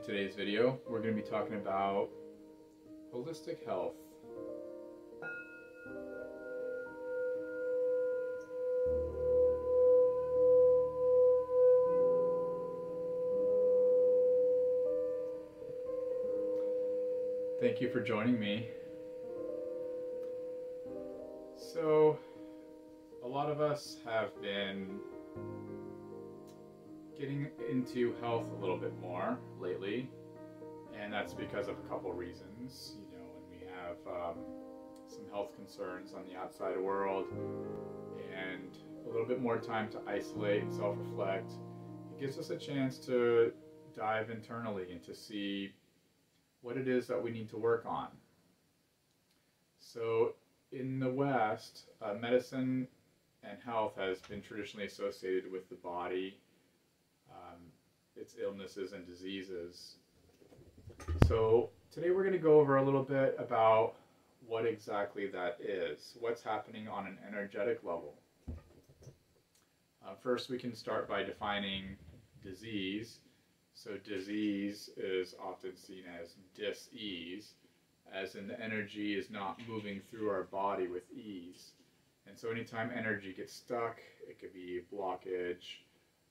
In today's video, we're going to be talking about holistic health. Thank you for joining me. So, a lot of us have been getting into health a little bit more lately, and that's because of a couple reasons. When we have some health concerns on the outside world and a little bit more time to isolate and self-reflect, it gives us a chance to dive internally and to see what it is that we need to work on. So in the West, medicine and health has been traditionally associated with the body, its illnesses and diseases. So today we're going to go over a little bit about what exactly that is, what's happening on an energetic level. First, we can start by defining disease. So disease is often seen as dis-ease, as in the energy is not moving through our body with ease. And so anytime energy gets stuck, it could be blockage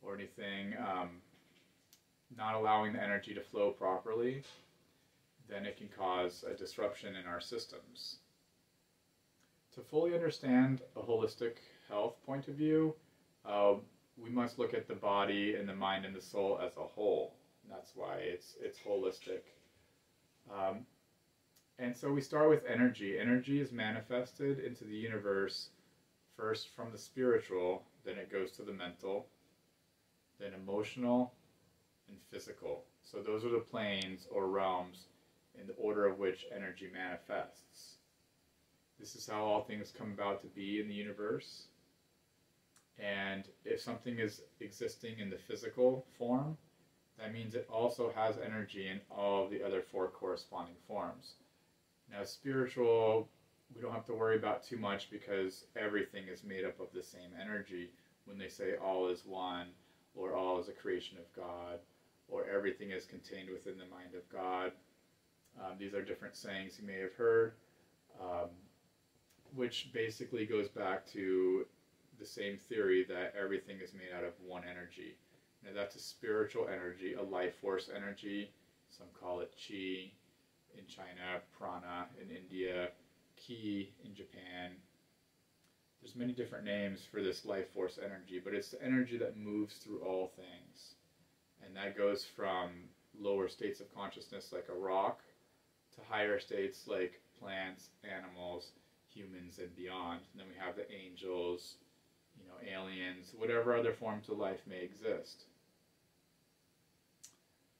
or anything not allowing the energy to flow properly, then it can cause a disruption in our systems. To fully understand a holistic health point of view, we must look at the body and the mind and the soul as a whole. And that's why it's holistic. And so we start with energy. Energy is manifested into the universe first from the spiritual, then it goes to the mental, then emotional, and physical. So those are the planes or realms in the order of which energy manifests. This is how all things come about to be in the universe. And if something is existing in the physical form, that means it also has energy in all of the other four corresponding forms. Now, spiritual, we don't have to worry about too much because everything is made up of the same energy. When they say all is one, or all is a creation of God, or everything is contained within the mind of God. These are different sayings you may have heard, which basically goes back to the same theory that everything is made out of one energy. Now that's a spiritual energy, a life force energy. Some call it chi in China, prana in India, ki in Japan. There's many different names for this life force energy, but it's the energy that moves through all things. And that goes from lower states of consciousness like a rock to higher states like plants, animals, humans, and beyond. And then we have the angels, aliens, whatever other forms of life may exist.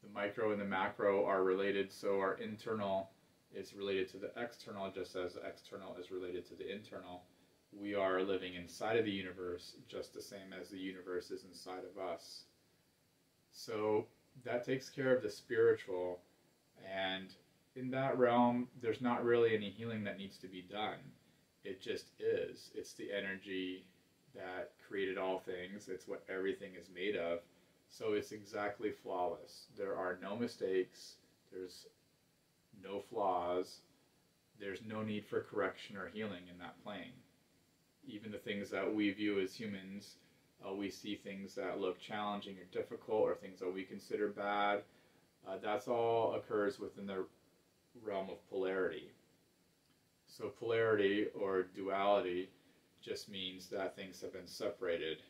The micro and the macro are related, so our internal is related to the external, just as the external is related to the internal. We are living inside of the universe just the same as the universe is inside of us. So that takes care of the spiritual, and in that realm, there's not really any healing that needs to be done. It just is. It's the energy that created all things. It's what everything is made of. So it's exactly flawless. There are no mistakes. There's no flaws. There's no need for correction or healing in that plane. Even the things that we view as humans, we see things that look challenging or difficult or things that we consider bad. That's all occurs within the realm of polarity. So polarity or duality just means that things have been separated.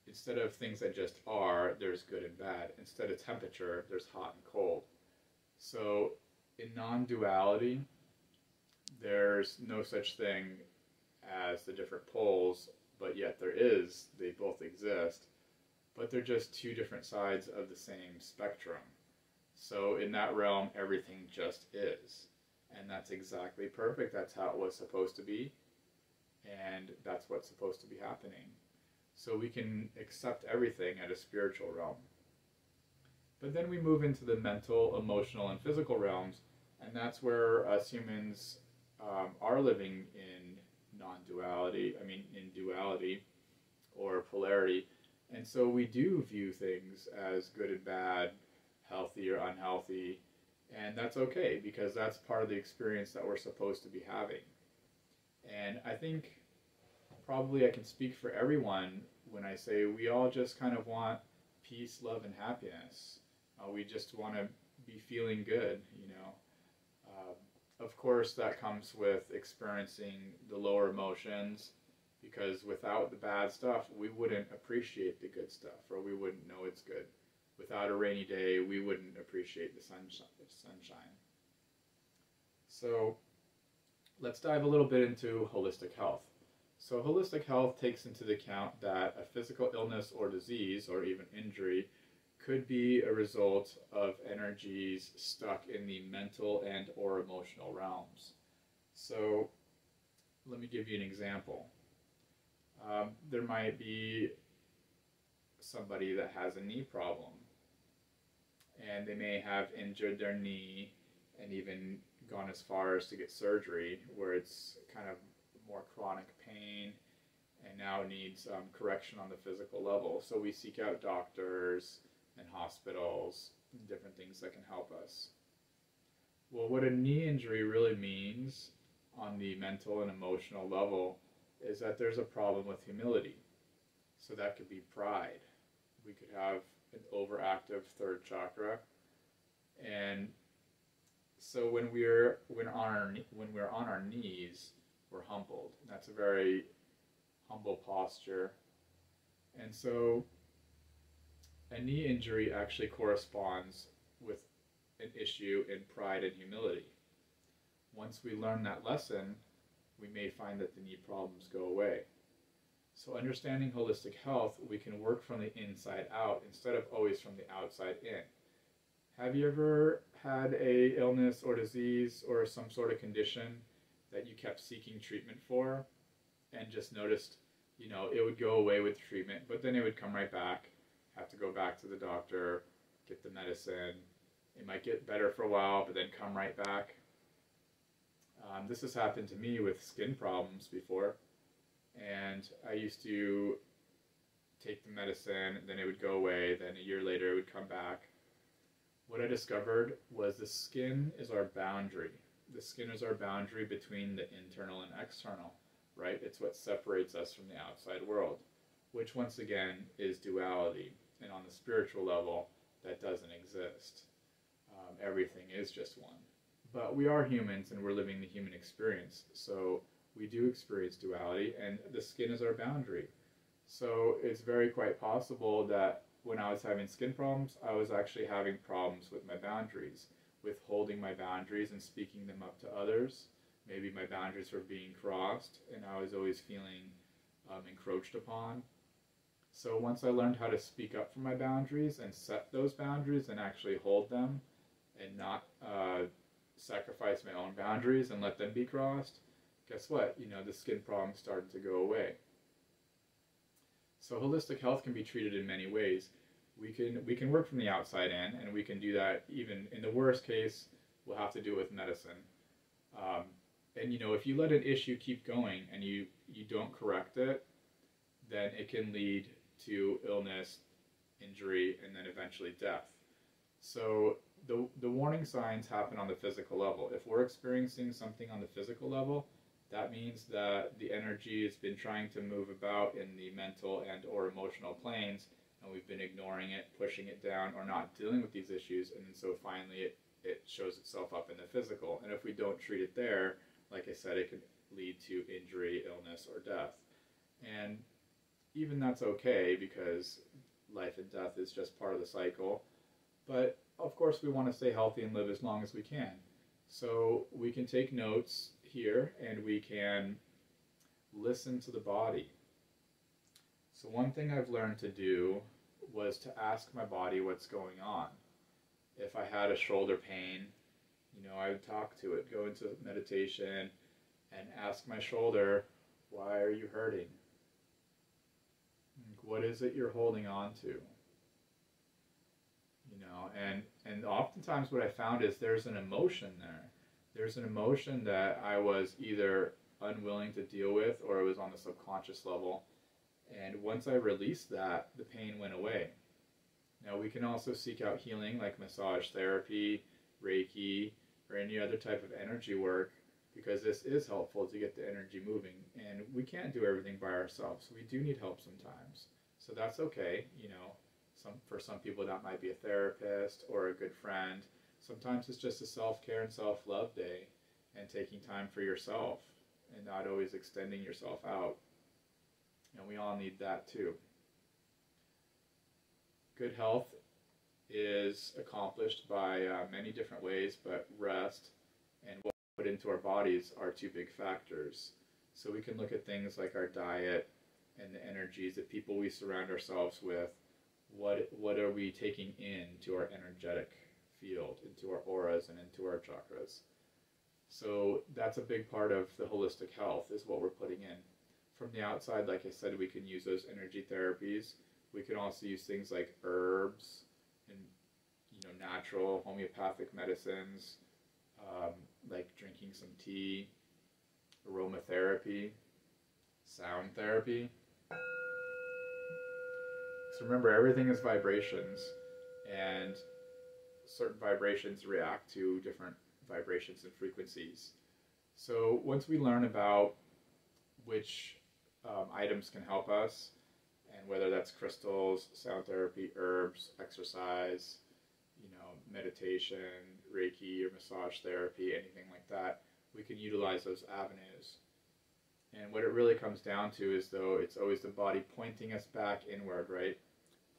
Instead of things that just are, there's good and bad. Instead of temperature, there's hot and cold. So in non-duality, there's no such thing as the different poles, but yet they both exist, but they're just two different sides of the same spectrum. So in that realm, everything just is. And that's exactly perfect. That's how it was supposed to be. And that's what's supposed to be happening. So we can accept everything at a spiritual realm. But then we move into the mental, emotional, and physical realms, and that's where us humans are living in in duality or polarity. And so we do view things as good and bad, healthy or unhealthy, and that's okay because that's part of the experience that we're supposed to be having. And I think probably I can speak for everyone when I say we all just kind of want peace, love, and happiness. We just want to be feeling good, you know. Of course, that comes with experiencing the lower emotions, because without the bad stuff, we wouldn't appreciate the good stuff, or we wouldn't know it's good. Without a rainy day, we wouldn't appreciate the sunshine. So let's dive a little bit into holistic health. So holistic health takes into account that a physical illness or disease, or even injury, could be a result of energies stuck in the mental and or emotional realms. So let me give you an example. There might be somebody that has a knee problem, and they may have injured their knee and even gone as far as to get surgery, where it's kind of more chronic pain and now needs correction on the physical level. So we seek out doctors and hospitals and different things that can help us. Well, what a knee injury really means on the mental and emotional level is that there's a problem with humility. So that could be pride. We could have an overactive third chakra, and so when we're on our knees, we're humbled. That's a very humble posture. And so a knee injury actually corresponds with an issue in pride and humility. Once we learn that lesson, we may find that the knee problems go away. So understanding holistic health, we can work from the inside out instead of always from the outside in. Have you ever had a illness or disease or some sort of condition that you kept seeking treatment for and just noticed, you know, it would go away with treatment, but then it would come right back, have to go back to the doctor, get the medicine. It might get better for a while, but then come right back. This has happened to me with skin problems before, and I used to take the medicine, then it would go away, then a year later it would come back. What I discovered was the skin is our boundary. The skin is our boundary between the internal and external, right? It's what separates us from the outside world, which once again is duality. And on the spiritual level, that doesn't exist. Everything is just one. But we are humans and we're living the human experience. So we do experience duality, and the skin is our boundary. So it's very quite possible that when I was having skin problems, I was actually having problems with my boundaries, with holding my boundaries and speaking them up to others. Maybe my boundaries were being crossed and I was always feeling encroached upon. So once I learned how to speak up for my boundaries and set those boundaries and actually hold them and not sacrifice my own boundaries and let them be crossed, guess what? You know, the skin problem started to go away. So holistic health can be treated in many ways. We can work from the outside in, and we can do that even in the worst case, we'll have to do it with medicine. And you know, if you let an issue keep going and you don't correct it, then it can lead to illness, injury, and then eventually death. So the warning signs happen on the physical level. If we're experiencing something on the physical level, that means that the energy has been trying to move about in the mental and or emotional planes, and we've been ignoring it, pushing it down, or not dealing with these issues, and then so finally it shows itself up in the physical. And if we don't treat it there, like I said, it can lead to injury, illness, or death. And even that's okay, because life and death is just part of the cycle. But of course we want to stay healthy and live as long as we can. So we can take notes here and we can listen to the body. So one thing I've learned to do was to ask my body what's going on. If I had a shoulder pain, you know, I would talk to it, go into meditation and ask my shoulder, why are you hurting? What is it you're holding on to? You know, and oftentimes what I found is there's an emotion there. There's an emotion that I was either unwilling to deal with or it was on the subconscious level. And once I released that, the pain went away. Now, we can also seek out healing like massage therapy, Reiki, or any other type of energy work, because this is helpful to get the energy moving. And we can't do everything by ourselves. We do need help sometimes. So that's okay. For some people that might be a therapist or a good friend. Sometimes it's just a self-care and self-love day, and taking time for yourself and not always extending yourself out. And we all need that too. Good health is accomplished by many different ways, but rest and what we put into our bodies are two big factors. So we can look at things like our diet and the energies, the people we surround ourselves with. What are we taking into our energetic field, into our auras and into our chakras? So that's a big part of the holistic health, is what we're putting in. From the outside, like I said, we can use those energy therapies. We can also use things like herbs and natural homeopathic medicines, like drinking some tea, aromatherapy, sound therapy. So remember, everything is vibrations, and certain vibrations react to different vibrations and frequencies. So once we learn about which items can help us, and whether that's crystals, sound therapy, herbs, exercise, meditation, Reiki, or massage therapy, anything like that, we can utilize those avenues. And what it really comes down to is, though, it's always the body pointing us back inward, right?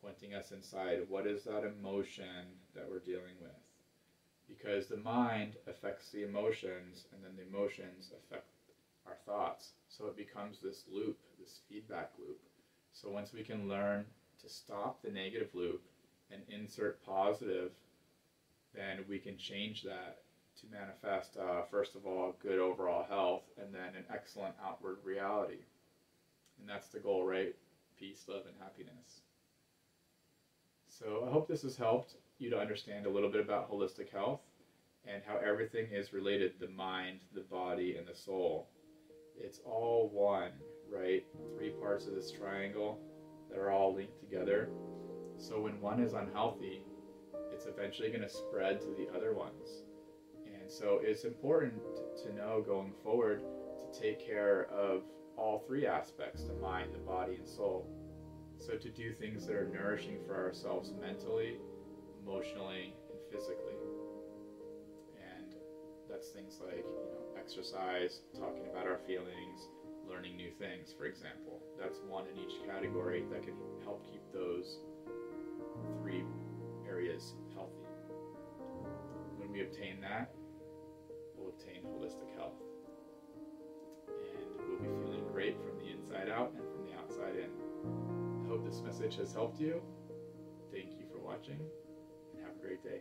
Pointing us inside. What is that emotion that we're dealing with? Because the mind affects the emotions, and then the emotions affect our thoughts. So it becomes this loop, this feedback loop. So once we can learn to stop the negative loop and insert positive, then we can change that to manifest, first of all, good overall health, and then an excellent outward reality. And that's the goal, right? Peace, love, and happiness. So I hope this has helped you to understand a little bit about holistic health and how everything is related: the mind, the body, and the soul. It's all one, right? 3 parts of this triangle that are all linked together. So when one is unhealthy, it's eventually going to spread to the other ones. And so it's important to know going forward to take care of all 3 aspects: the mind, the body, and soul. So to do things that are nourishing for ourselves mentally, emotionally, and physically. And that's things like, exercise, talking about our feelings, learning new things, for example. That's one in each category that can help keep those 3 areas healthy. When we obtain that, we'll obtain holistic health. And we'll be feeling great from the inside out and from the outside in. I hope this message has helped you. Thank you for watching, and have a great day.